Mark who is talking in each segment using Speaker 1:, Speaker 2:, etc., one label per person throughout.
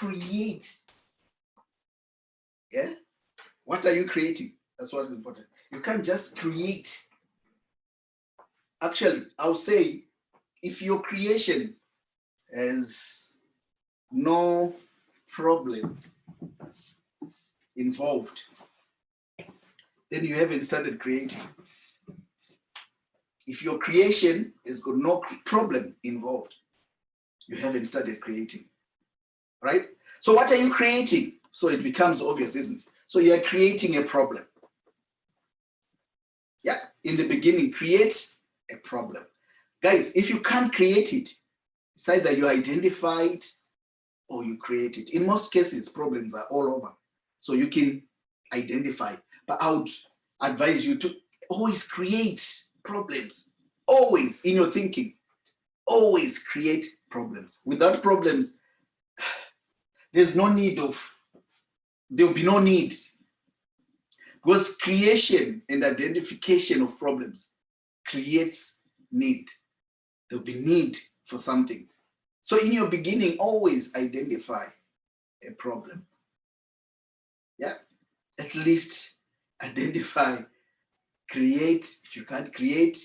Speaker 1: create. Yeah? What are you creating? That's what is important. You can't just create. Actually, I'll say, if your creation has no problem involved, then you haven't started creating. If your creation has got no problem involved, you haven't started creating, right? So what are you creating? So it becomes obvious, isn't it? So you're creating a problem. Yeah, in the beginning, create a problem. Guys, if you can't create it, it's either you identify it or you create it. In most cases, problems are all over. So you can identify, but I would advise you to always create problems, always in your thinking, always create problems. Without problems, there'll be no need, because creation and identification of problems creates need. There'll be need for something. So in your beginning, always identify a problem. Yeah, at least identify, create. If you can't create,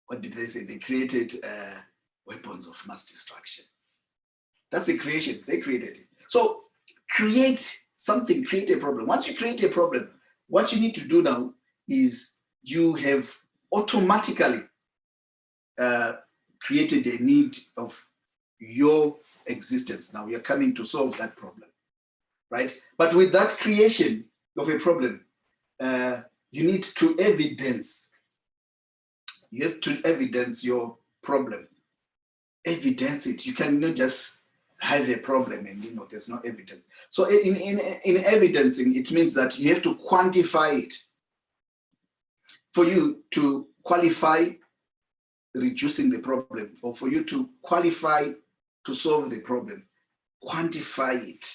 Speaker 1: what did they say? They created weapons of mass destruction. That's a creation. They created it. So create something, create a problem. Once you create a problem, what you need to do now is you have automatically created a need of your existence. Now you're coming to solve that problem, right? But with that creation of a problem, you need to evidence. You have to evidence your problem. Evidence it. You cannot just have a problem and there's no evidence. So in evidencing, it means that you have to quantify it. For you to qualify reducing the problem, or for you to qualify to solve the problem, quantify it.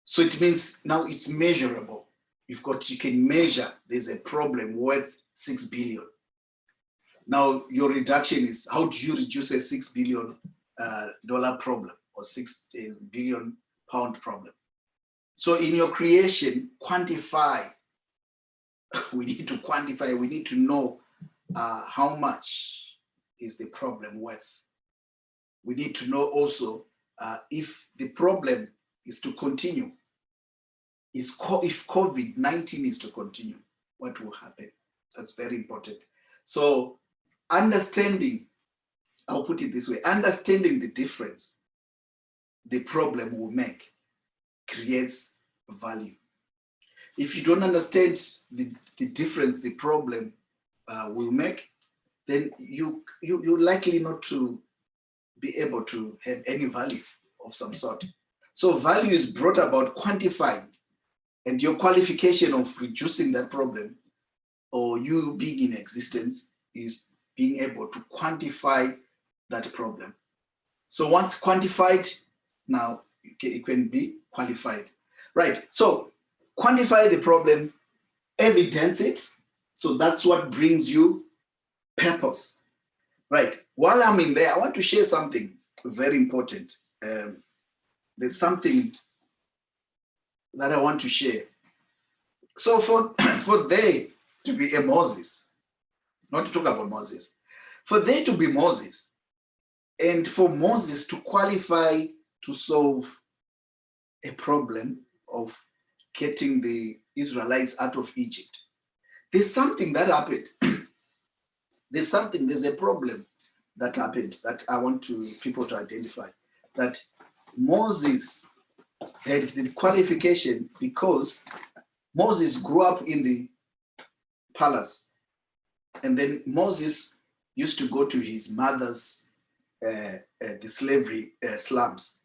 Speaker 1: So it means now it's measurable. You can measure there's a problem worth 6 billion. Now your reduction is, how do you reduce a $6 billion problem or 6 billion pound problem? So in your creation, quantify. We need to quantify. We need to know how much is the problem worth. We need to know also if the problem is to continue. If COVID-19 is to continue, what will happen? That's very important. So understanding, I'll put it this way, understanding the difference the problem will make creates value. If you don't understand the difference the problem will make, then you're likely not to be able to have any value of some sort. So value is brought about quantifying, and your qualification of reducing that problem or you being in existence is being able to quantify that problem. So once quantified, now it can be qualified. Right, so quantify the problem, evidence it. So that's what brings you purpose. Right, while I'm in there, I want to share something very important. There's something that I want to share. So for there to be a Moses, not to talk about Moses, for there to be Moses, and for Moses to qualify to solve a problem of getting the Israelites out of Egypt, there's something that happened. There's a problem that happened that I want people to identify. That Moses had the qualification because Moses grew up in the palace, and then Moses used to go to his mother's the slavery slums.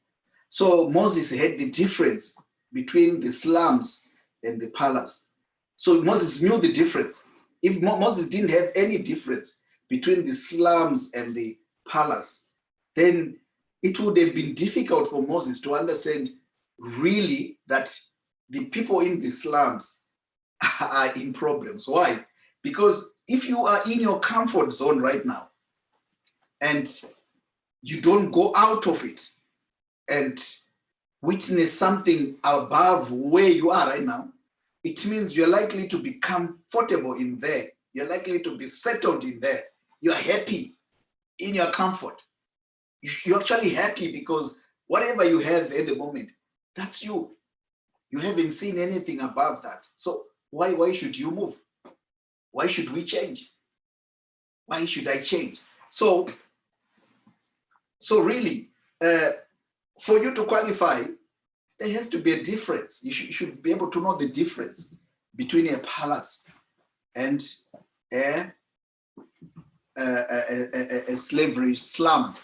Speaker 1: So Moses had the difference between the slums and the palace. So Moses knew the difference. If Moses didn't have any difference between the slums and the palace, then it would have been difficult for Moses to understand really that the people in the slums are in problems. Why? Because if you are in your comfort zone right now and you don't go out of it and witness something above where you are right now, it means you're likely to be comfortable in there. You're likely to be settled in there. You're happy in your comfort. You're actually happy because whatever you have at the moment, that's you. You haven't seen anything above that. So why should you move? Why should we change? Why should I change? So really, for you to qualify, there has to be a difference. You should be able to know the difference between a palace and a slavery slum.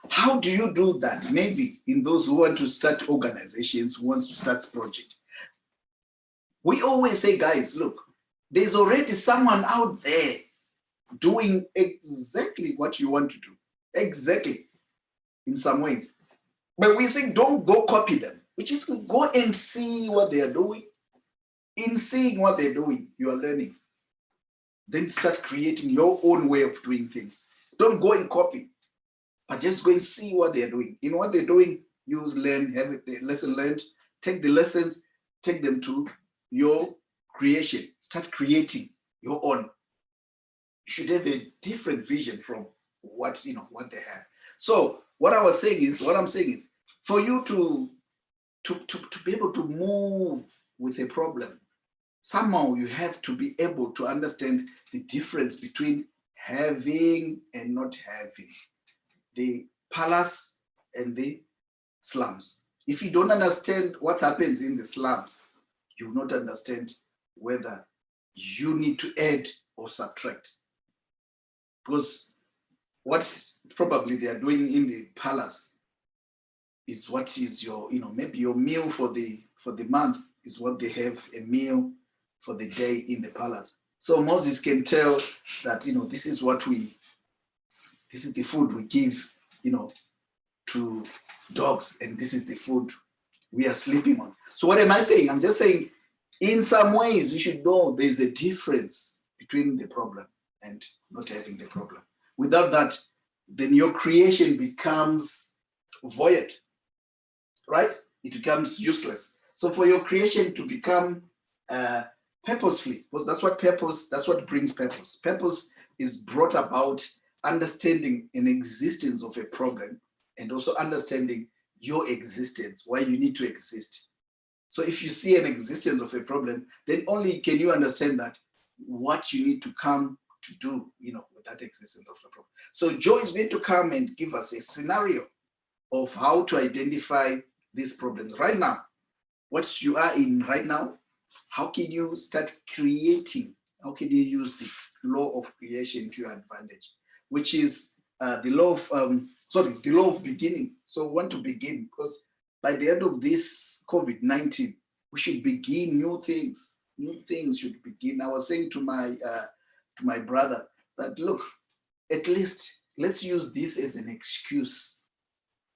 Speaker 1: How do you do that? Maybe in those who want to start organizations, who wants to start projects. We always say, guys, look, there's already someone out there doing exactly what you want to do. Exactly, in some ways. But we say, don't go copy them. We just go and see what they are doing. In seeing what they're doing, you are learning. Then start creating your own way of doing things. Don't go and copy, but just go and see what they're doing. In what they're doing, use, learn, have a lesson learned, take the lessons, take them to your creation. Start creating your own. You should have a different vision from what they have. So what I'm saying is, for you to be able to move with a problem, somehow you have to be able to understand the difference between having and not having, the palace and the slums. If you don't understand what happens in the slums, you will not understand whether you need to add or subtract. Because what probably they are doing in the palace is what is your, maybe your meal for the month is what they have a meal for the day in the palace. So Moses can tell that, this is the food we give, to dogs, and this is the food we are sleeping on. So what am I saying? I'm just saying, in some ways, you should know there's a difference between the problem and not having the problem. Without that, then your creation becomes void, right? It becomes useless. So for your creation to become purposefully, because that's what brings purpose. Purpose is brought about understanding an existence of a problem and also understanding your existence, why you need to exist. So if you see an existence of a problem, then only can you understand that what you need to come to do, with that existence of the problem. So Joe is going to come and give us a scenario of how to identify these problems right now. What you are in right now, how can you start creating? How can you use the law of creation to your advantage, which is the law of beginning. So we want to begin, because by the end of this COVID-19, we should begin new things. New things should begin. I was saying to my brother that, look, at least let's use this as an excuse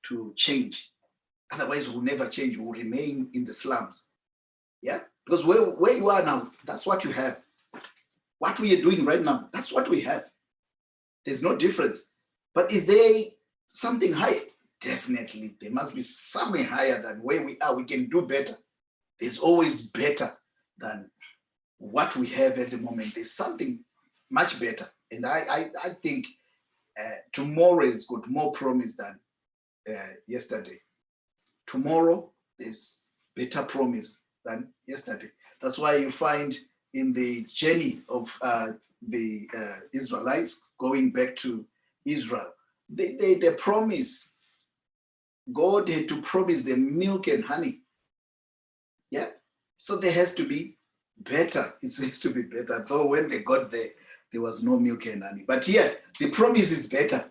Speaker 1: to change. Otherwise, we'll never change. We'll remain in the slums. Yeah, because where you are now, that's what you have. What we are doing right now, that's what we have. There's no difference. But is there something higher? Definitely, there must be something higher than where we are. We can do better. There's always better than what we have at the moment. There's something much better. And I think tomorrow has got more promise than yesterday. Tomorrow is better promise than yesterday. That's why you find in the journey of the Israelites going back to Israel, they promise, God had to promise them milk and honey. Yeah. So there has to be better. It has to be better. Though when they got there, there was no milk and honey. But yeah, the promise is better.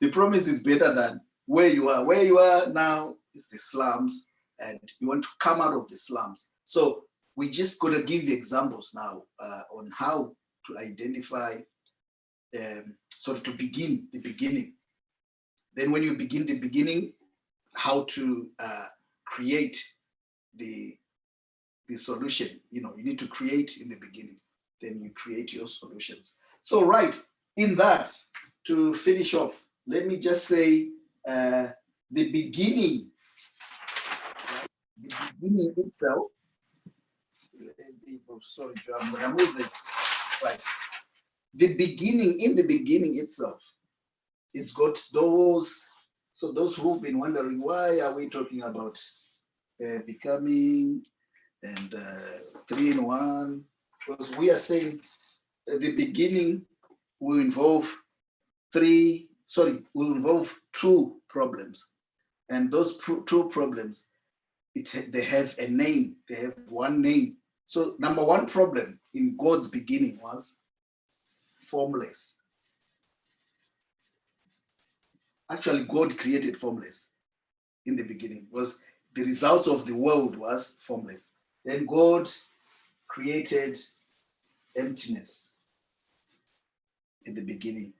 Speaker 1: The promise is better than where you are. Where you are now is the slums, and you want to come out of the slums. So we just got to give the examples now on how to identify, to begin the beginning. Then when you begin the beginning, how to create the solution. You need to create in the beginning. Then you create your solutions. So right, in that, to finish off, let me just say the beginning itself. Oh, sorry, I'm going to move this. Right. In the beginning itself, it's got those. So those who've been wondering, why are we talking about becoming and 3 in 1? Because we are saying the beginning will involve will involve 2 problems. And those 2 problems, they have a name, they have one name. So number 1 problem in God's beginning was formless. Actually, God created formless in the beginning. Was the result of the world was formless. Then God created emptiness in the beginning.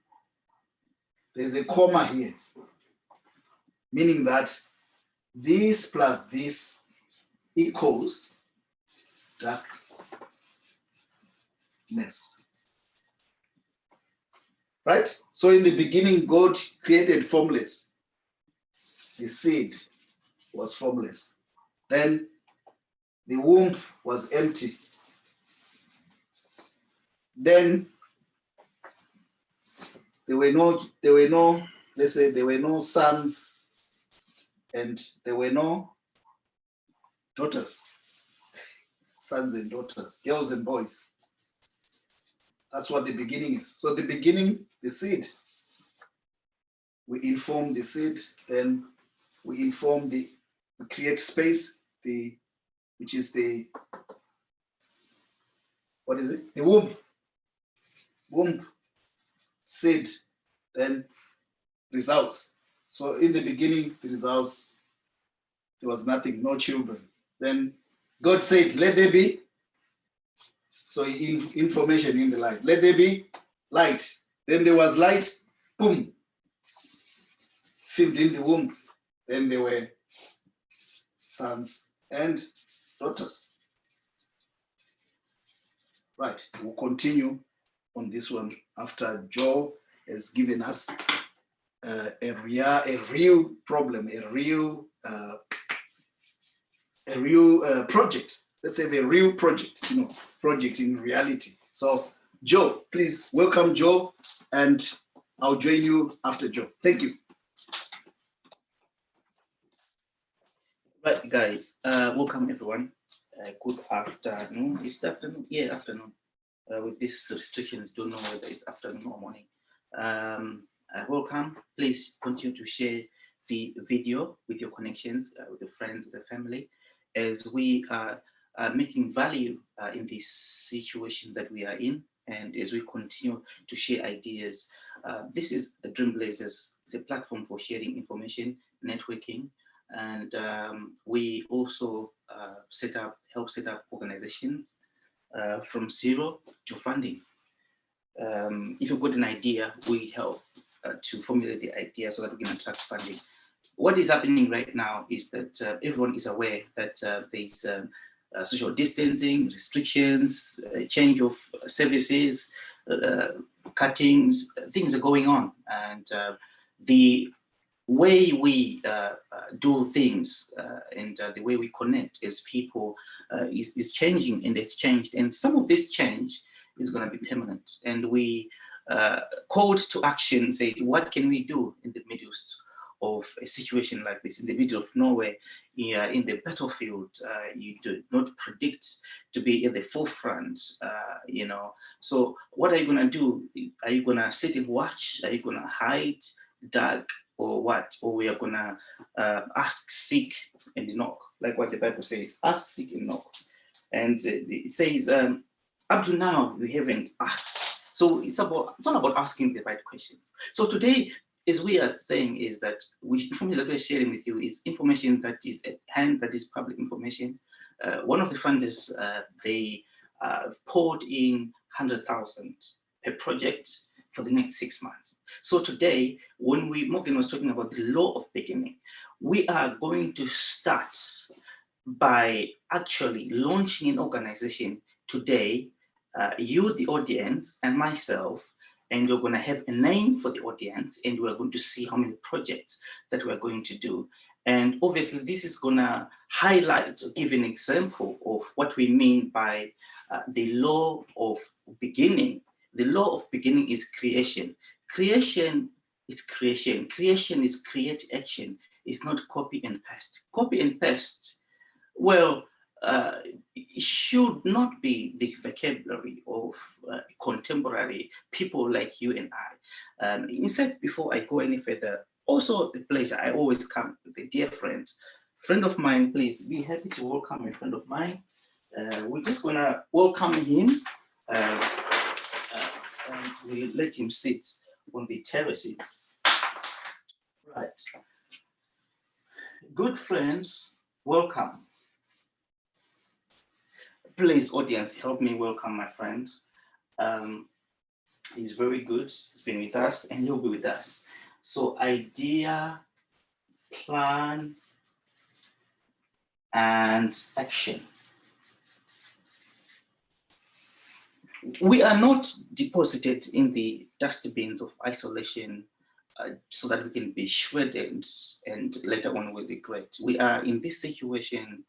Speaker 1: There's a comma here, meaning that this plus this equals darkness. Right? So in the beginning, God created formless. The seed was formless. Then the womb was empty. Then there were no, let's say there were no sons and there were no daughters. Sons and daughters, girls and boys. That's what the beginning is. So the beginning, the seed. We inform the seed, then we create space, which is the, what is it? The womb. Womb, seed, then results. So in the beginning, the results, there was nothing, no children. Then God said, let there be. So information in the light. Let there be light. Then there was light, boom, filled in the womb. Then there were sons and daughters. Right, we'll continue on this one after Joe has given us a real problem, a real project. Let's say a real project, project in reality. So Joe, please welcome Joe, and I'll join you after Joe. Thank you.
Speaker 2: Right, guys, welcome everyone. Good afternoon. Is it afternoon? Yeah, afternoon. With these restrictions, don't know whether it's afternoon or morning. Welcome. Please continue to share the video with your connections, with your friends, with the family, as we are making value in this situation that we are in, and as we continue to share ideas. This is Dreamblazers. It's a platform for sharing information, networking, and we also help set up organizations from zero to funding. If you've got an idea, we help to formulate the idea so that we can attract funding. What is happening right now is that everyone is aware that there's social distancing, restrictions, change of services, cuttings, things are going on. And the way we do things and the way we connect as people is changing, and it's changed. And some of this change is going to be permanent. And we called to action, say, what can we do in the midst of a situation like this, in the middle of nowhere, in the battlefield? You do not predict to be at the forefront, So what are you going to do? Are you going to sit and watch? Are you going to hide, duck, or what? Or we are going to ask, seek, and knock, like what the Bible says, ask, seek, and knock. And it says, up to now, we haven't asked. So it's all about asking the right questions. So today, as we are saying, is that information that we're sharing with you is information that is at hand, that is public information. One of the funders, they poured in 100,000 per project for the next 6 months. So today, when Morgan was talking about the law of beginning, we are going to start by actually launching an organization today, you, the audience, and myself, and we're going to have a name for the audience, and we're going to see how many projects that we're going to do. And obviously, this is going to highlight or give an example of what we mean by the law of beginning. The law of beginning is creation. Creation is creation. Creation is create action. It's not copy and paste. Copy and paste, well, it should not be the vocabulary of contemporary people like you and I. In fact, before I go any further, also a pleasure, I always come with a dear friend. Friend of mine, please be happy to welcome a friend of mine. We're just gonna welcome him and we'll let him sit on the terraces. Right. Good friends, welcome. Please, audience, help me welcome my friend. He's very good. He's been with us and he'll be with us. So idea, plan, and action. We are not deposited in the dustbins of isolation so that we can be shredded and later on we'll regret. We are in this situation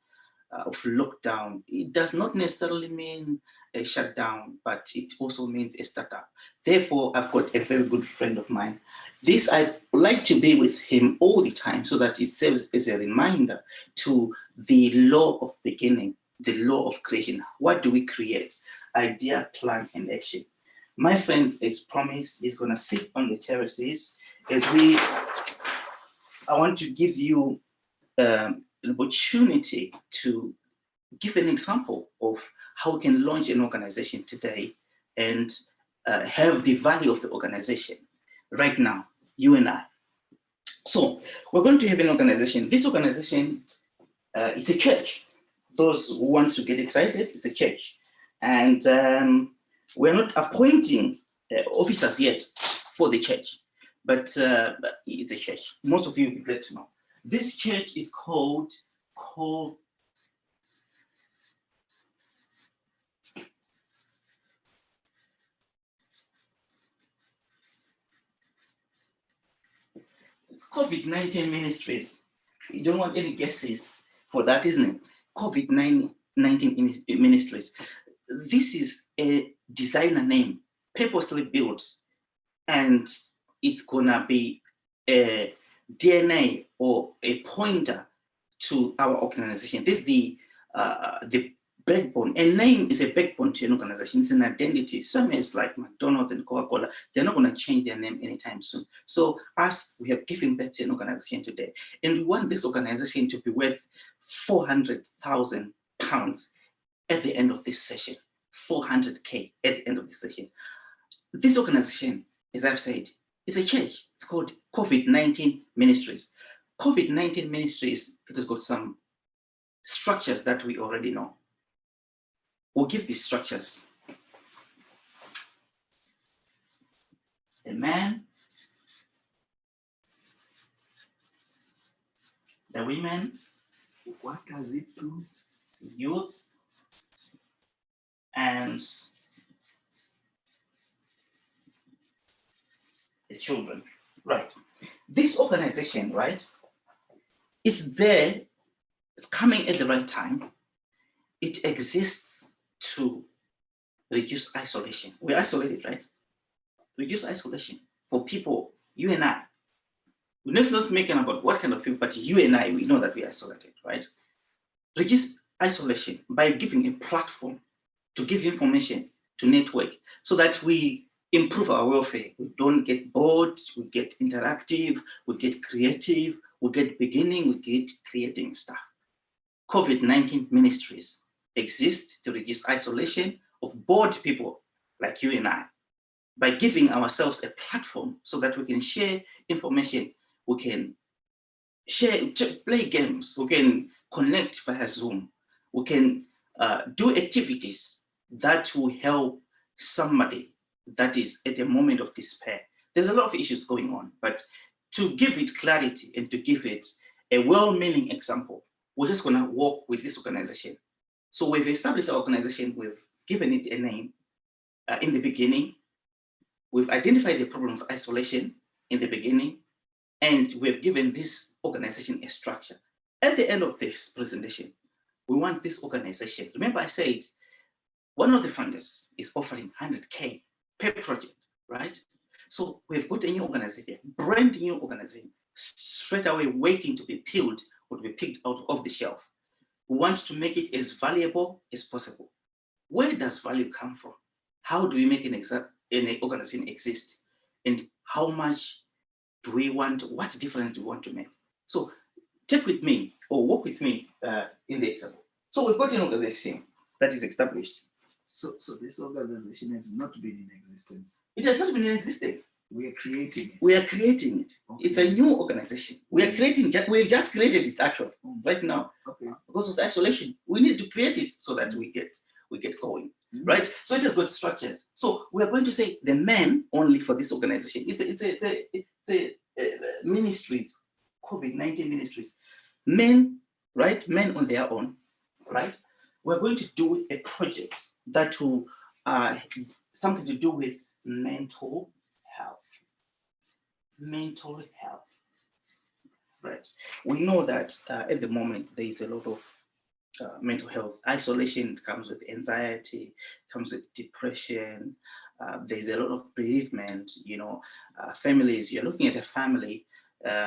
Speaker 2: of lockdown. It does not necessarily mean a shutdown, but it also means a startup. Therefore, I've got a very good friend of mine. This, I like to be with him all the time so that it serves as a reminder to the law of beginning, the law of creation. What do we create? Idea, plan, and action. My friend is promised is going to sit on the terraces as I want to give you an opportunity to give an example of how we can launch an organization today and have the value of the organization right now, you and I. So we're going to have an organization. This organization is a church. Those who want to get excited, it's a church. And we're not appointing officers yet for the church, but it's a church. Most of you will be glad to know. This church is called COVID-19 Ministries. You don't want any guesses for that, isn't it? COVID-19 Ministries. This is a designer name, purposely built, and it's gonna be a DNA or a pointer to our organization. This is the backbone. A name is a backbone to an organization. It's an identity. Some is like McDonald's and Coca-Cola. They're not going to change their name anytime soon. So us, we have given birth to an organization today, and we want this organization to be worth £400,000 at the end of this session. 400K at the end of this session. This organization, as I've said, is a church. It's called COVID-19 Ministries. COVID-19 Ministries, it has got some structures that we already know. We'll give these structures. A man, the women,
Speaker 1: What does it do?
Speaker 2: youth, and the children. Right. This organization, right, is there, it's coming at the right time. It exists to reduce isolation. We're isolated, right? Reduce isolation for people, you and I. We're not just making about what kind of people, but you and I, we know that we're isolated, right? Reduce isolation by giving a platform to give information, to network, so that we improve our welfare. We don't get bored, we get interactive, we get creative, we get beginning, we get creating stuff. COVID-19 Ministries exist to reduce isolation of bored people like you and I by giving ourselves a platform so that we can share information, we can share, play games, we can connect via Zoom, we can do activities that will help somebody that is at a moment of despair. There's a lot of issues going on, but to give it clarity and to give it a well-meaning example, we're just gonna work with this organization. So we've established our organization, we've given it a name in the beginning, we've identified the problem of isolation in the beginning, and we've given this organization a structure. At the end of this presentation, we want this organization. Remember I said, one of the funders is offering 100K per project, right? So we've got a new organization, brand new organization, straight away waiting to be peeled or to be picked out of the shelf. We want to make it as valuable as possible. Where does value come from? How do we make an organization exist? And how much do we want, what difference do we want to make? So take with me or walk with me in the example. So we've got an organization that is established.
Speaker 1: So this organization has not been in existence.
Speaker 2: It has not been in existence.
Speaker 1: We are creating it.
Speaker 2: We are creating it.
Speaker 1: Okay.
Speaker 2: It's a new organization. We are creating, we've just created it actually, right now.
Speaker 1: Okay.
Speaker 2: Because of the isolation, we need to create it so that we get going, right? So it has got structures. So we are going to say the men only for this organization. It's a ministries, COVID-19 ministries. Men, right? Men on their own, right? We're going to do a project that will something to do with mental health. Mental health, right? We know that at the moment there is a lot of mental health isolation. Comes with anxiety, comes with depression. There's a lot of bereavement. You know, families. You're looking at a family.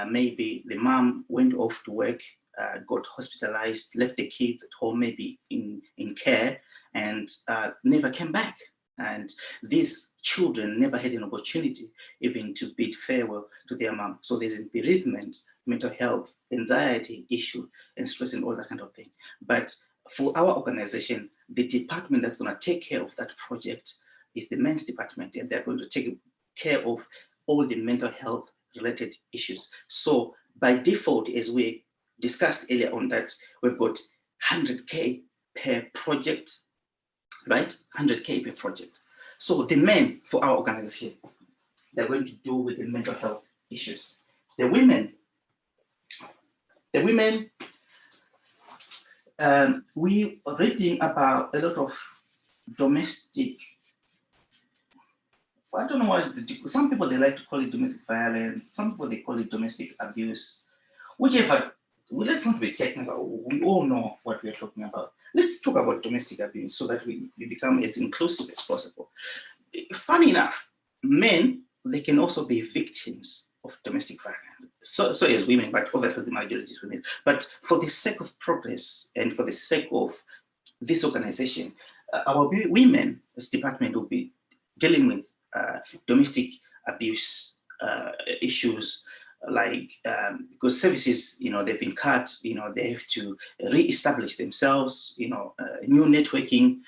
Speaker 2: Maybe the mom went off to work, got hospitalized, left the kids at home, maybe in care, and never came back. And these children never had an opportunity even to bid farewell to their mom. So there's a bereavement, mental health, anxiety issue, and stress and all that kind of thing. But for our organization, the department that's going to take care of that project is the men's department, and they're going to take care of all the mental health related issues. So by default, as we discussed earlier on, that we've got 100K per project, right? 100K per project. So the men for our organization, they're going to do with the mental health issues. The women, we are reading about a lot of domestic, I don't know what, some people, they like to call it domestic violence, some people, they call it domestic abuse, whichever. Well, let's not be technical. We all know what we're talking about. Let's talk about domestic abuse so that we become as inclusive as possible. Funny enough, men, they can also be victims of domestic violence. So as women, but obviously the majority is women. But for the sake of progress and for the sake of this organization, our women's department will be dealing with domestic abuse issues, like because services, you know, they've been cut, you know, they have to re-establish themselves, you know, new networking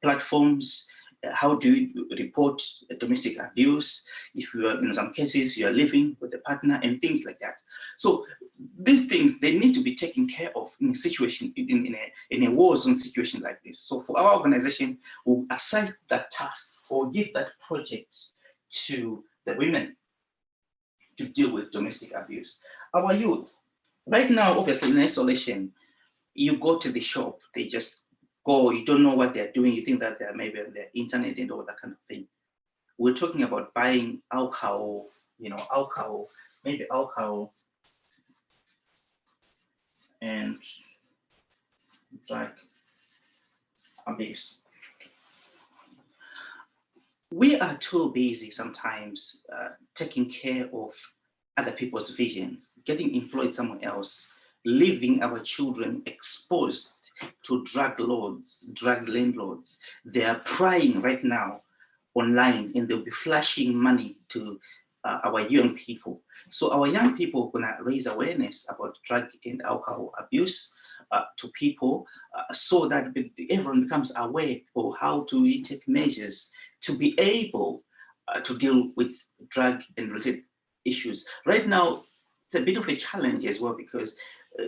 Speaker 2: platforms. How do you report domestic abuse if you are, in some cases, you are living with a partner and things like that. So these things, they need to be taken care of in a situation, in a war zone situation like this. So for our organization, we'll assign that task or give that project to the women to deal with domestic abuse. Our youth, right now, obviously in isolation, you go to the shop, they just go, you don't know what they're doing, you think that they're maybe on the internet and all that kind of thing. We're talking about buying alcohol, you know, maybe alcohol and drug abuse. We are too busy sometimes taking care of other people's visions, getting employed somewhere else, leaving our children exposed to drug lords, drug landlords. They are prying right now online and they'll be flashing money to our young people. So our young people are gonna raise awareness about drug and alcohol abuse to people so that everyone becomes aware of how to take measures to be able to deal with drug and related issues. Right now, it's a bit of a challenge as well because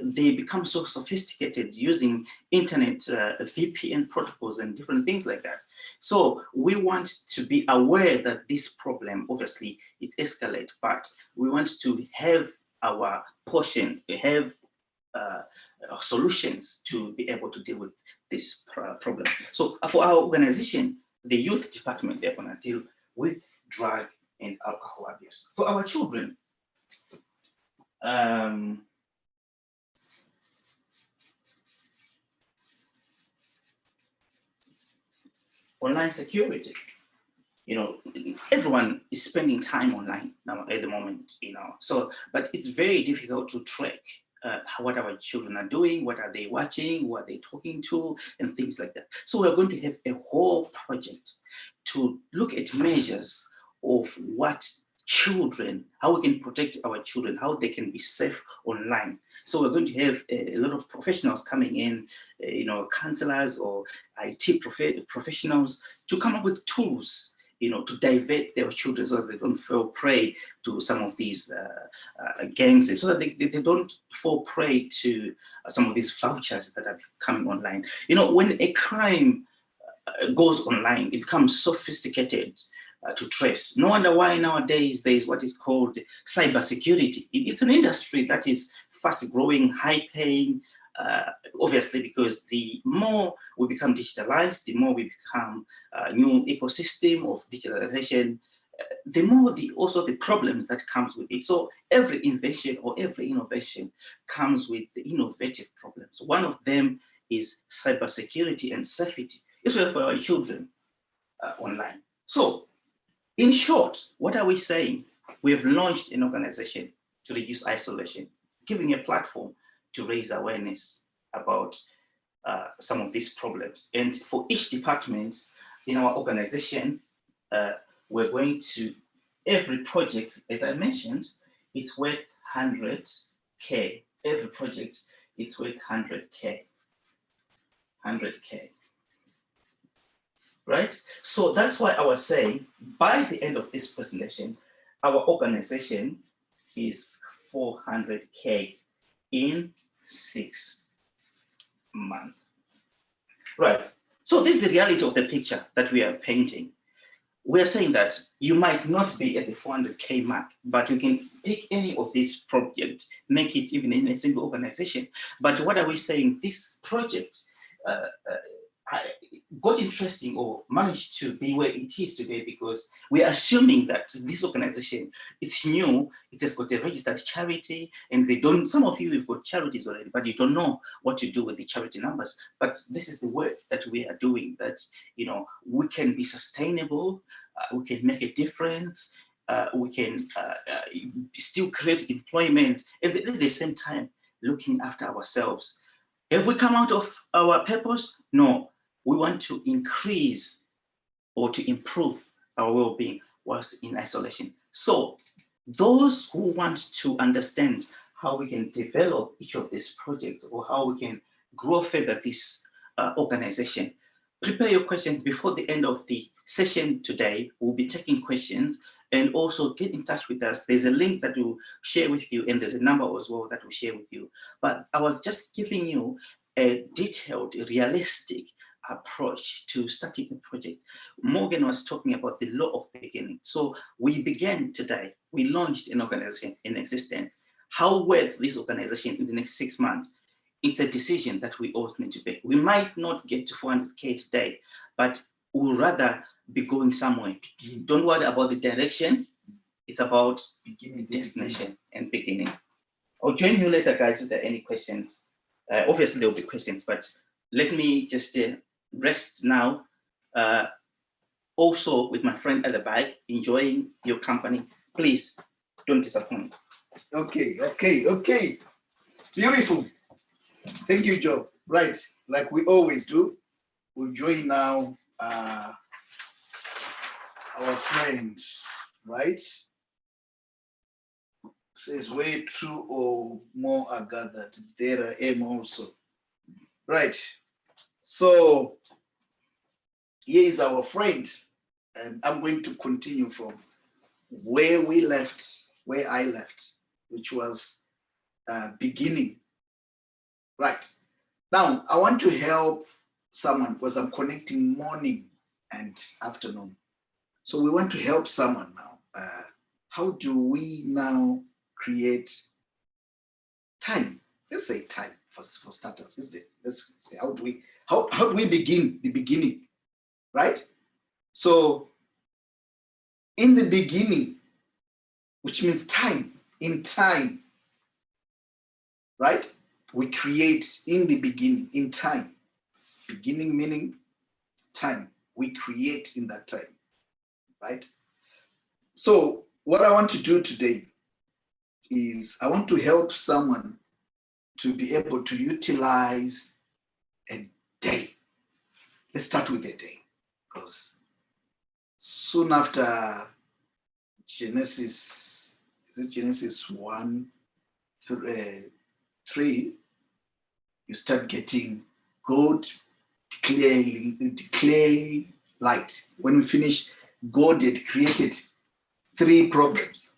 Speaker 2: they become so sophisticated using internet VPN protocols and different things like that. So we want to be aware that this problem, obviously, it's escalate, but we want to have our portion, have solutions to be able to deal with this problem. So for our organization, the youth department, they're going to deal with drug and alcohol abuse. For our children, online security. Everyone is spending time online now at the moment, So, but it's very difficult to track what our children are doing, what are they watching, what are they talking to, and things like that. So we're going to have a whole project to look at measures of what children, how we can protect our children, how they can be safe online. So we're going to have a lot of professionals coming in, counselors or IT professionals to come up with tools, to divert their children so that they don't fall prey to some of these gangs, so that they don't fall prey to some of these vouchers that are coming online. When a crime goes online, it becomes sophisticated to trace. No wonder why nowadays there is what is called cybersecurity. It's an industry that is fast growing, high paying, obviously, because the more we become digitalized, the more we become a new ecosystem of digitalization, the more also the problems that comes with it. So every invention or every innovation comes with the innovative problems. One of them is cybersecurity and safety, especially for our children online. So in short, what are we saying? We have launched an organization to reduce isolation, giving a platform to raise awareness about some of these problems. And for each department in our organization, we're going to, every project, as I mentioned, it's worth 100K. Every project, it's worth 100K. 100K. Right? So that's why I was saying, by the end of this presentation, our organization is 400K in 6 months. Right. So this is the reality of the picture that we are painting. We're saying that you might not be at the 400K mark, but you can pick any of these projects, make it even in a single organization. But what are we saying? This project got interesting or managed to be where it is today because we are assuming that this organization, it's new, it has got a registered charity, and they don't, some of you have got charities already, but you don't know what to do with the charity numbers. But this is the work that we are doing, that, we can be sustainable, we can make a difference, we can still create employment, and at the same time, looking after ourselves. Have we come out of our purpose? No. We want to increase or to improve our well-being whilst in isolation. So those who want to understand how we can develop each of these projects or how we can grow further this organization, prepare your questions before the end of the session today. We'll be taking questions, and also get in touch with us. There's a link that we'll share with you, and there's a number as well that we'll share with you. But I was just giving you a detailed, realistic approach to starting a project. Morgan was talking about the law of beginning. So we began today, we launched an organization in existence. How worth this organization in the next 6 months? It's a decision that we all need to make. We might not get to 400K today, but we'll rather be going somewhere. Don't worry about the direction. It's about beginning, destination, and beginning. I'll join you later, guys, if there are any questions. Obviously, there will be questions, but let me just rest now. Also, with my friend at the back, enjoying your company. Please don't disappoint.
Speaker 1: Okay. Beautiful. Thank you, Joe. Right, like we always do, we'll join now our friends, right? Says where two or more are gathered, there I am also. Right. So here is our friend, and I'm going to continue from where I left, which was beginning. Right. Now, I want to help someone because I'm connecting morning and afternoon. So we want to help someone now. How do we now create time? Let's say time for starters, isn't it? Let's say, how do we begin the beginning, right? So in the beginning, which means time, in time, right? We create in the beginning, in time. Beginning meaning time. We create in that time, right? So what I want to do today is I want to help someone to be able to utilize a day. Let's start with a day, because soon after Genesis, is it Genesis 1, 3, you start getting God declare light. When we finish, God had created 3 problems.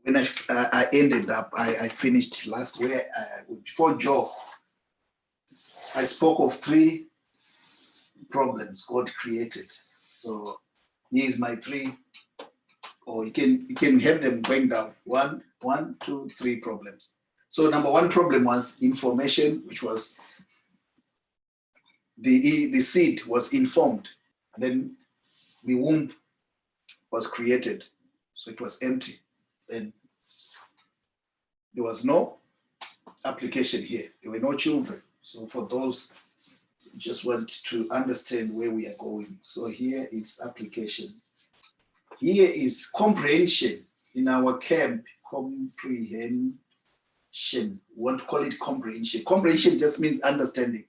Speaker 1: When I ended up, I finished last where before Job, I spoke of 3 problems God created. So here's my 3, or you can have them going down. 1, 2, 3 problems. So number 1 problem was information, which was the seed was informed, and then the womb was created, so it was empty. Then there was no application here. There were no children. So for those who just want to understand where we are going, so here is application. Here is comprehension. In our camp, comprehension. We want to call it comprehension. Comprehension just means understanding.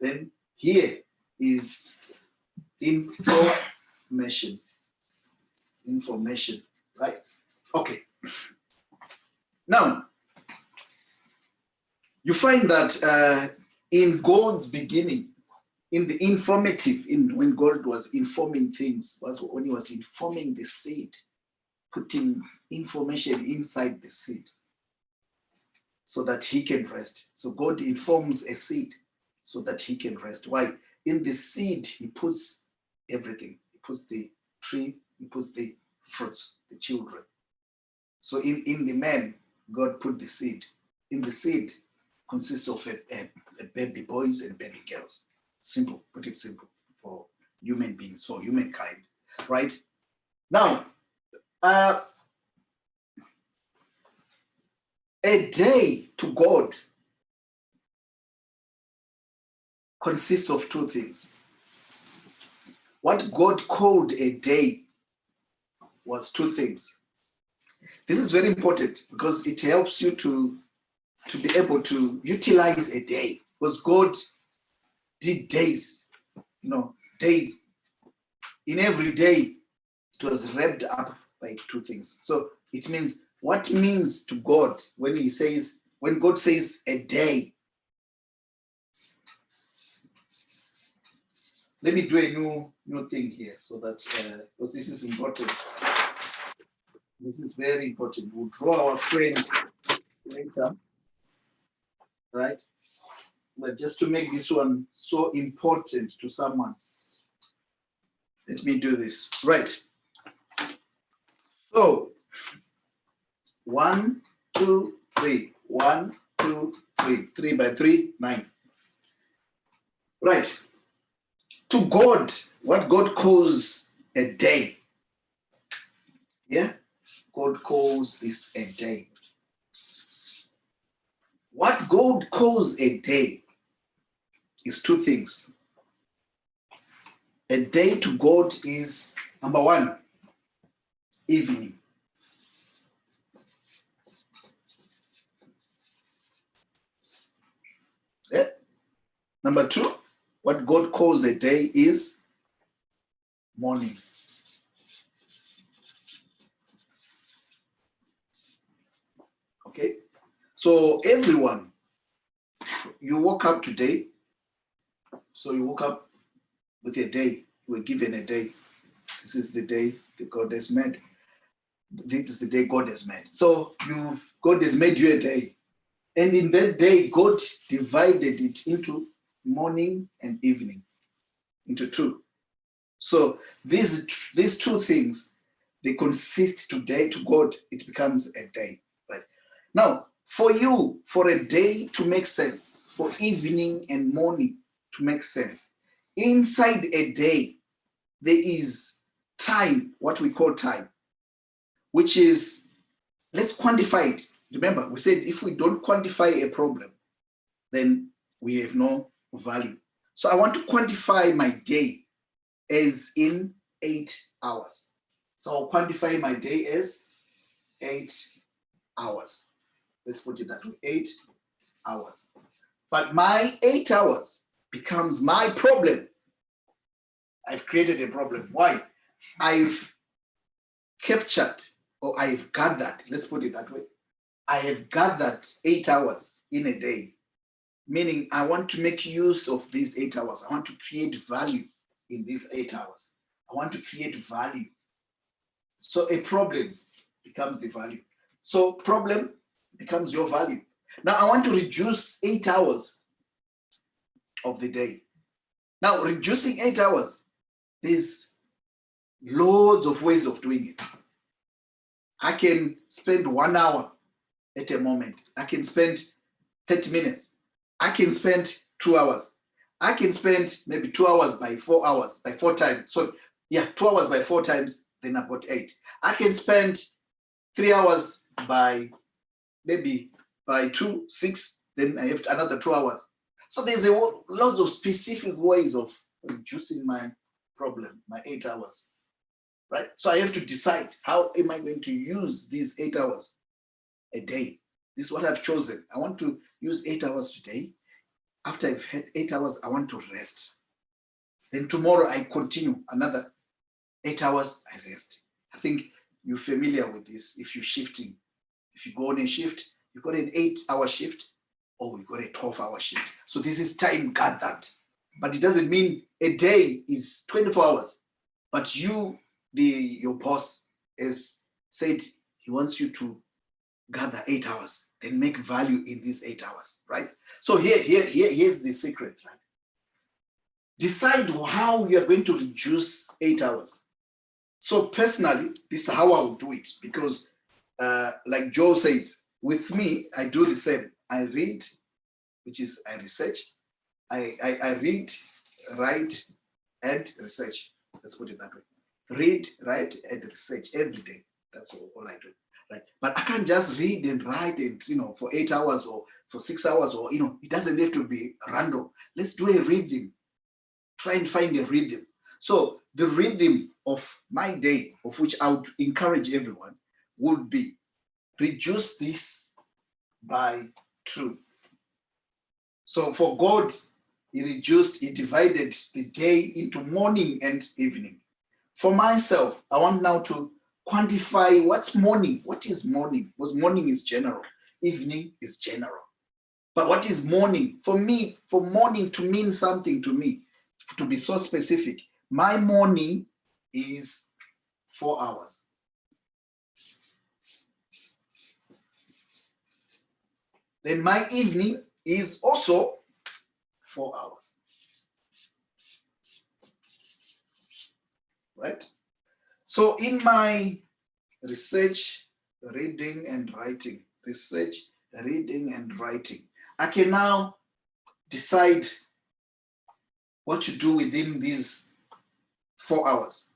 Speaker 1: Then here is information. Information, right? Okay. Now, you find that in God's beginning, in the informative, when God was informing things, was when he was informing the seed, putting information inside the seed so that he can rest. So God informs a seed so that he can rest. Why? In the seed, he puts everything. He puts the tree, he puts the fruits, the children. So in the man, God put the seed. In the seed consists of a baby boys and baby girls. Simple, put it simple for human beings, for humankind, right? Now, a day to God consists of 2 things. What God called a day was 2 things. This is very important because it helps you to be able to utilize a day, because God did days, day. In every day, it was wrapped up by 2 things. So it means, what means to God when God says a day? Let me do a new thing here so that, because this is important. This is very important. We'll draw our frames later, right? But just to make this one so important to someone, let me do this. Right. So 1, 2, 3. 1, 2, 3. 3 by 3, 9. Right. To God, what God calls a day. Yeah? God calls this a day. What God calls a day is 2 things. A day to God is, number 1, evening. Yeah? Number 2, what God calls a day is morning. Okay? So everyone, you woke up today. So you woke up with a day. You were given a day. This is the day that God has made. This is the day God has made. So God has made you a day. And in that day, God divided it into morning and evening, into 2. So these 2 things, they consist today to God. It becomes a day. Right? Now, for you, for a day to make sense, for evening and morning to make sense, inside a day, there is time, what we call time, which is, let's quantify it. Remember, we said if we don't quantify a problem, then we have no value. So I want to quantify my day as in 8 hours. So I'll quantify my day as 8 hours. Let's put it that way, 8 hours. But my 8 hours becomes my problem. I've created a problem. Why? I've captured, or I've gathered, let's put it that way. I have gathered 8 hours in a day, meaning I want to make use of these 8 hours. I want to create value in these 8 hours. I want to create value. So a problem becomes the value. So problem becomes your value. Now I want to reduce 8 hours of the day. Now reducing 8 hours, there's loads of ways of doing it. I can spend 1 hour at a moment. I can spend 30 minutes. I can spend 2 hours. I can spend maybe 2 hours by 4 hours, by 4 times. So yeah, 2 hours by 4 times, then I've got 8. I can spend 3 hours by maybe by 2, 6, then I have another 2 hours. So there's lots of specific ways of reducing my problem, my 8 hours, right? So I have to decide, how am I going to use these 8 hours a day? This is what I've chosen. I want to use 8 hours today. After I've had 8 hours, I want to rest. Then tomorrow I continue another 8 hours, I rest. I think you're familiar with this. If you're shifting, if you go on a shift, you've got an 8-hour shift, or you've got a 12-hour shift. So this is time gathered. But it doesn't mean a day is 24 hours. But you, your boss, has said he wants you to gather 8 hours and make value in these 8 hours, right? So here's the secret, right? Decide how you are going to reduce 8 hours. So personally, this is how I will do it, because like Joe says, with me, I do the same. I read, which is I research. I read, write, and research. Let's put it that way. Read, write, and research every day. That's all I do. Right? But I can't just read and write and, for 8 hours or for 6 hours, or, it doesn't have to be random. Let's do a rhythm. Try and find a rhythm. So the rhythm of my day, of which I would encourage everyone, would be reduce this by 2. So for God, he divided the day into morning and evening. For myself, I want now to quantify what's morning. What is morning? Because morning is general. Evening is general. But what is morning? For me, for morning to mean something to me, to be so specific, my morning is 4 hours. Then my evening is also 4 hours. Right? So in my research, reading and writing, I can now decide what to do within these 4 hours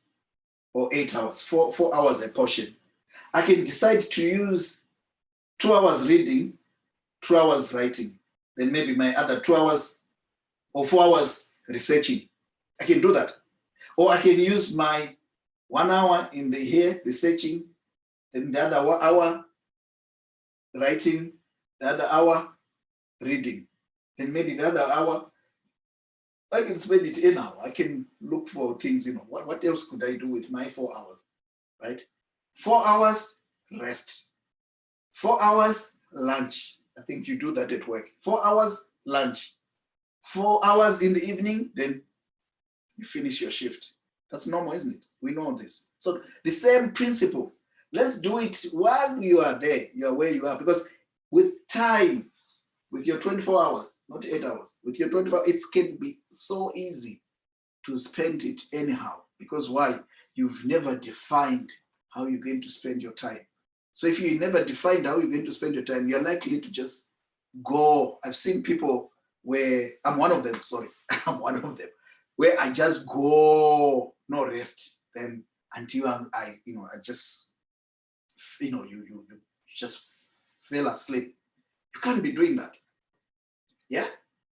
Speaker 1: or 8 hours, 4 hours a portion. I can decide to use 2 hours reading, 2 hours writing, then maybe my other 2 hours or 4 hours researching. I can do that. Or I can use my 1 hour in the here researching, then the other hour writing, the other hour reading, then maybe the other hour I can spend it anyhow. I can look for things, what else could I do with my 4 hours, right? 4 hours rest, 4 hours lunch. I think you do that at work. 4 hours lunch, 4 hours in the evening, then you finish your shift. That's normal, isn't it? We know this. So the same principle. Let's do it while you are there. You are where you are. Because with time, with your 24 hours, not 8 hours, with your 24 hours, it can be so easy to spend it anyhow. Because why? You've never defined how you're going to spend your time. So if you never defined how you're going to spend your time, you're likely to just go. I've seen people where, I'm one of them, sorry, I'm one of them, where I just go, no rest. Then until I just, you just fell asleep. You can't be doing that. Yeah,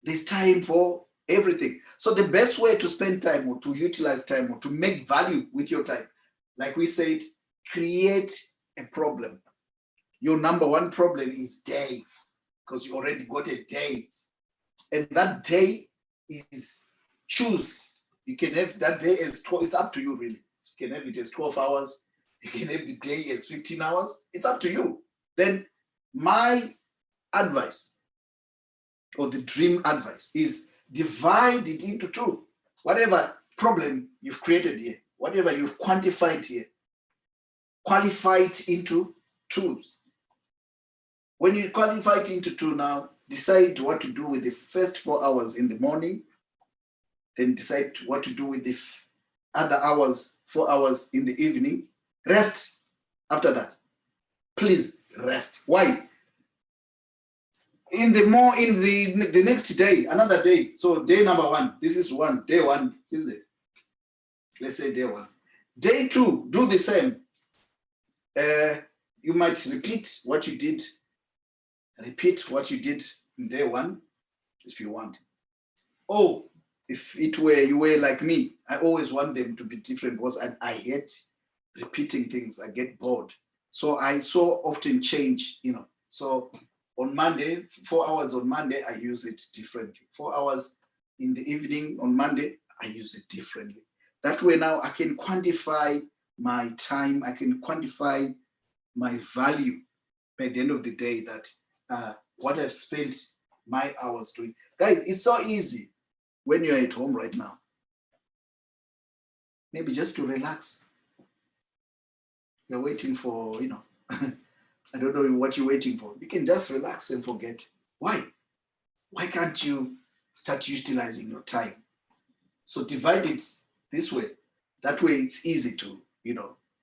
Speaker 1: there's time for everything. So the best way to spend time, or to utilize time, or to make value with your time, like we said, create a problem. Your number one problem is day, because you already got a day. And that day is, choose. You can have that day as 12, it's up to you really. You can have it as 12 hours. You can have the day as 15 hours. It's up to you. Then my advice, or the dream advice, is divide it into two. Whatever problem you've created here, whatever you've quantified here, qualify it into twos. When you qualify it into two now, decide what to do with the first 4 hours in the morning, then decide what to do with the other hours, 4 hours in the evening. Rest after that. Please rest. Why? In the next day, another day. So day number one, this is one, day one, isn't it? Let's say day one. Day two, do the same. You might repeat what you did. Repeat what you did in day one, if you want. Oh, if you were like me, I always want them to be different, because I hate repeating things. I get bored. So I so often change, So on Monday, 4 hours on Monday, I use it differently. 4 hours in the evening on Monday, I use it differently. That way now I can quantify my time. I can quantify my value by the end of the day, that what I've spent my hours doing. Guys, it's so easy when you're at home right now. Maybe just to relax. You're waiting for, I don't know what you're waiting for. You can just relax and forget. Why? Why can't you start utilizing your time? So divide it this way. That way it's easy to,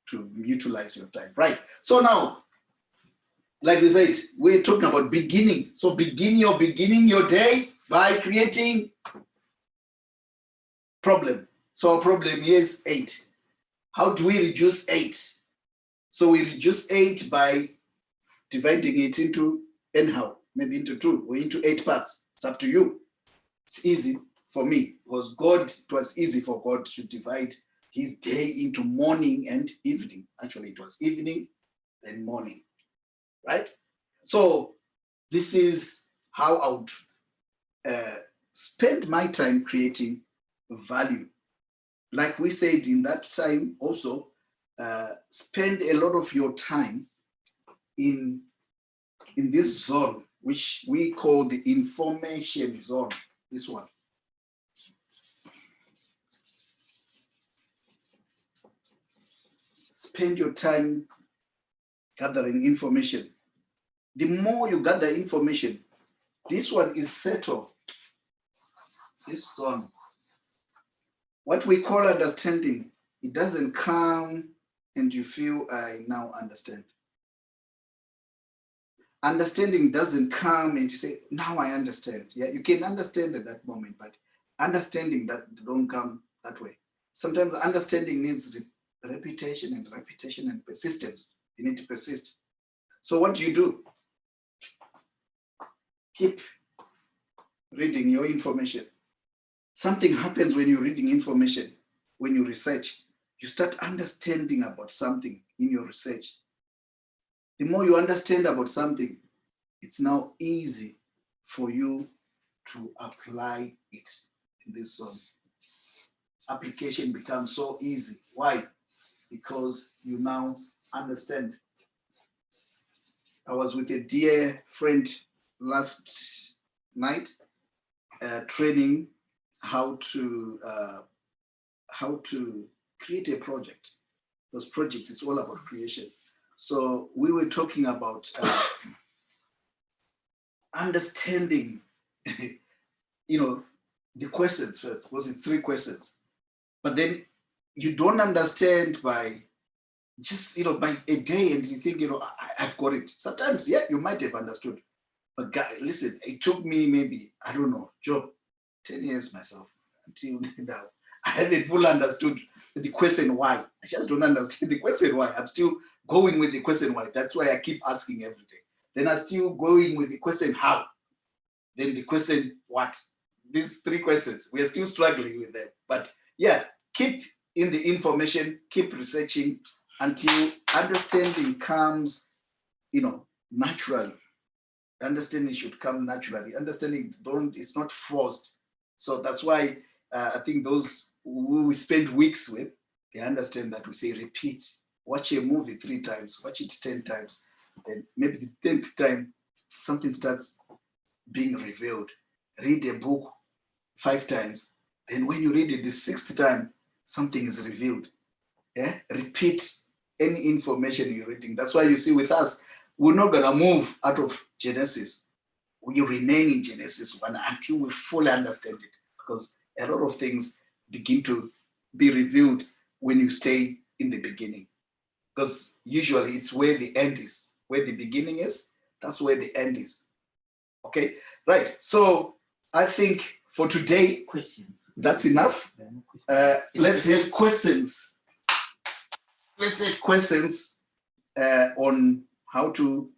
Speaker 1: to utilize your time. Right. So now, like we said, we're talking about beginning. So beginning your day by creating problem. So our problem here is 8. How do we reduce 8? So we reduce 8 by dividing it into, anyhow, maybe into 2 or into 8 parts. It's up to you. It's easy for me, because it was easy for God to divide his day into morning and evening. Actually, it was evening, then morning, right? So this is how I would spend my time creating value. Like we said in that time also, spend a lot of your time in this zone, which we call the information zone, this one. Spend your time gathering information. The more you gather information, this one is settled. This zone. What we call understanding, it doesn't come and you feel, I now understand. Understanding doesn't come and you say, now I understand. Yeah, you can understand at that moment, but understanding that don't come that way. Sometimes understanding needs repetition and persistence. You need to persist. So what do? Keep reading your information. Something happens when you're reading information, when you research. You start understanding about something in your research. The more you understand about something, it's now easy for you to apply it in this zone. Application becomes so easy. Why? Because you now understand. I was with a dear friend last night, training how to create a project. Those projects, it's all about creation. So we were talking about understanding, the questions first, because it's 3 questions. But then you don't understand by just, by a day, and you think, I've got it. Sometimes, yeah, you might have understood. But listen, it took me maybe, I don't know, Joe, 10 years myself until now. I haven't fully understood the question why. I just don't understand the question why. I'm still going with the question why. That's why I keep asking every day. Then I'm still going with the question how. Then the question what. These three questions, we are still struggling with them. But yeah, keep in the information, keep researching until understanding comes, naturally. Understanding should come naturally. Understanding it's not forced. So that's why I think those who we spend weeks with, they understand that we say repeat. Watch a movie 3 times, watch it 10 times. Then maybe the 10th time, something starts being revealed. Read a book 5 times. Then when you read it the 6th time, something is revealed. Yeah? Repeat any information you're reading. That's why you see with us, we're not going to move out of Genesis. We remain in Genesis 1 until we fully understand it. Because a lot of things begin to be revealed when you stay in the beginning. Because usually it's where the end is. Where the beginning is, that's where the end is. Okay? Right. So I think for today, that's enough. Let's have questions. Let's have questions on how to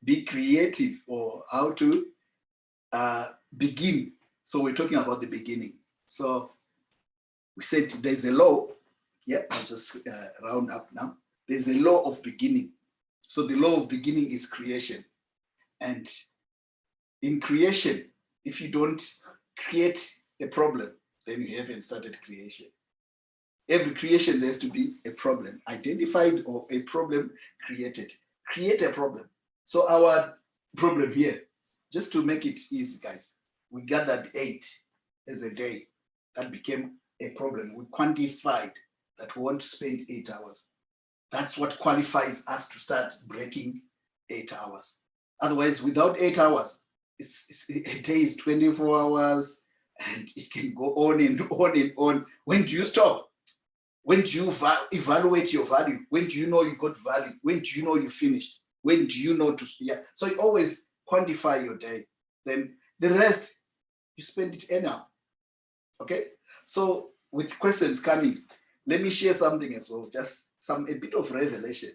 Speaker 1: be creative or how to begin. So we're talking about the beginning. So we said there's a law. Yeah, I'll just round up now. There's a law of beginning. So the law of beginning is creation. And in creation, if you don't create a problem, then you haven't started creation. Every creation, there has to be a problem identified or a problem created. Create a problem. So our problem here, just to make it easy, guys, we gathered 8 as a day. That became a problem. We quantified that we want to spend 8 hours. That's what qualifies us to start breaking 8 hours. Otherwise, without 8 hours, a day is 24 hours and it can go on and on and on. When do you stop? When do you evaluate your value? When do you know you got value? When do you know you finished? When do you know to, yeah. So you always quantify your day. Then the rest, you spend it anyhow. Okay? So with questions coming, let me share something as well, just a bit of revelation.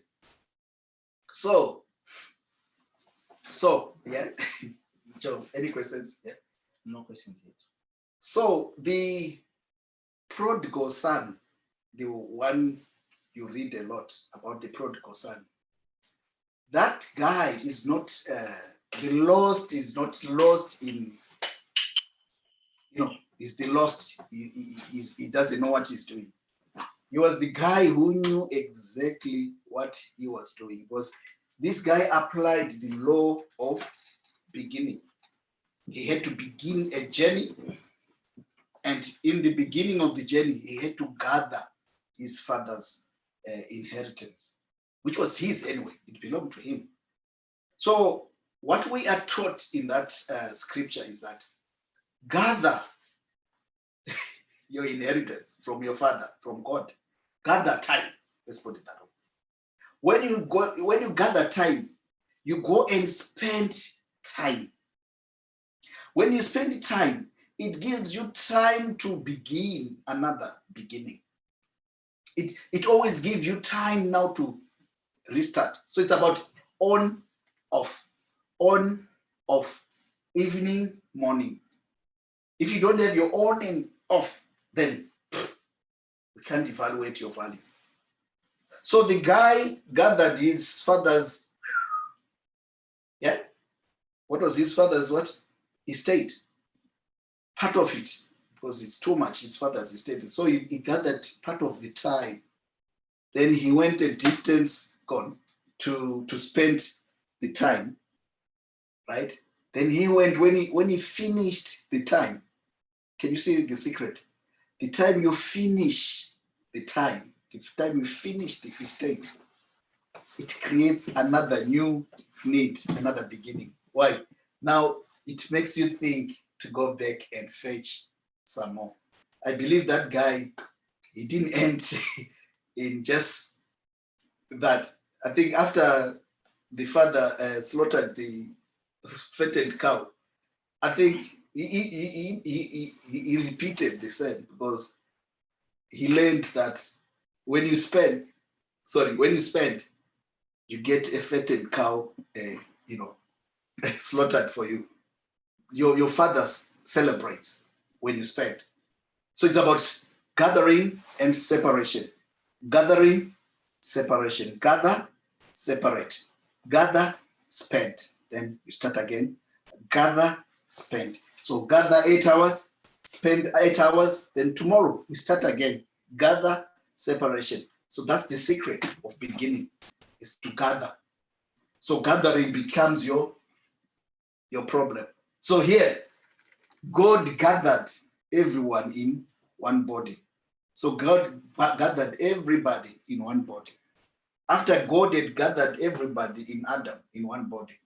Speaker 1: So yeah. Joe, any questions? Yeah.
Speaker 2: No questions yet.
Speaker 1: So the prodigal son, the one you read a lot about the prodigal son, that guy is not, the lost is not lost in, he's the lost. He doesn't know what he's doing. He was the guy who knew exactly what he was doing, because this guy applied the law of beginning. He had to begin a journey, and in the beginning of the journey, he had to gather his father's inheritance, which was his anyway. It belonged to him. So what we are taught in that scripture is that gather your inheritance from your father, from God. Gather time. Let's put it that way. When you gather time, you go and spend time. When you spend time, it gives you time to begin another beginning. It always gives you time now to restart. So it's about on, off, evening, morning. If you don't have your on and off, then we can't evaluate your value. So the guy gathered his father's, yeah? What was his father's what? Estate. Part of it, because it's too much, his father's estate. So he gathered part of the time. Then he went a distance gone to spend the time, right? Then he went, when he finished the time, can you see the secret? The time you finish the time you finish the estate, it creates another new need, another beginning. Why? Now it makes you think to go back and fetch some more. I believe that guy, he didn't end in just that. I think after the father slaughtered the fattened cow, I think he repeated the same, because he learned that when you spend, you get a fattened cow, slaughtered for you. Your father celebrates when you spend. So it's about gathering and separation. Gathering, separation. Gather, separate. Gather, spend. Then you start again. Gather, spend. So gather 8 hours, spend 8 hours. Then tomorrow we start again. Gather, separation. So that's the secret of beginning, is to gather. So gathering becomes your problem. So here, God gathered everyone in one body. So God gathered everybody in one body. After God had gathered everybody in Adam in one body,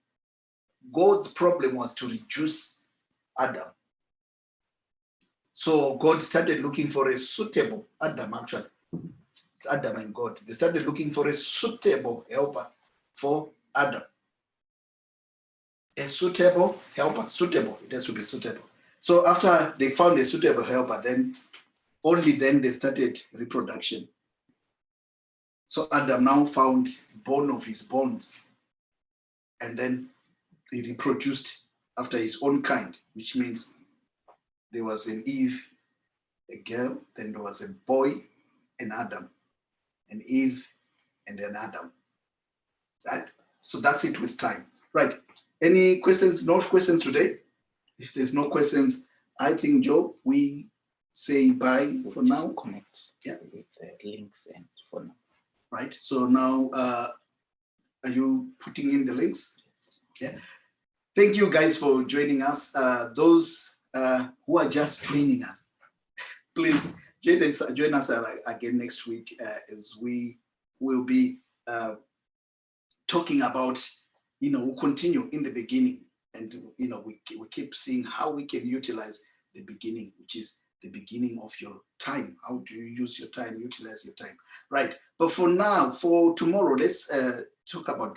Speaker 1: God's problem was to reduce Adam. So God started looking for a suitable Adam, actually. It's Adam and God. They started looking for a suitable helper for Adam. A suitable helper, suitable, it has to be suitable. So after they found a suitable helper, only then they started reproduction. So Adam now found bone of his bones, and then he reproduced after his own kind, which means there was an Eve, a girl, then there was a boy, an Adam, an Eve, and an Adam, right? So that's it with time, right? Any questions? No questions today? If there's no questions, I think, Joe, we say bye for now.
Speaker 2: Connect with the links and for now.
Speaker 1: Right. So now, are you putting in the links? Yeah. Thank you guys for joining us. Those who are just joining us, please join us again next week as we will be talking about, we'll continue in the beginning. And, we keep seeing how we can utilize the beginning, which is the beginning of your time. How do you use your time, utilize your time, right? But for now, for tomorrow, let's talk about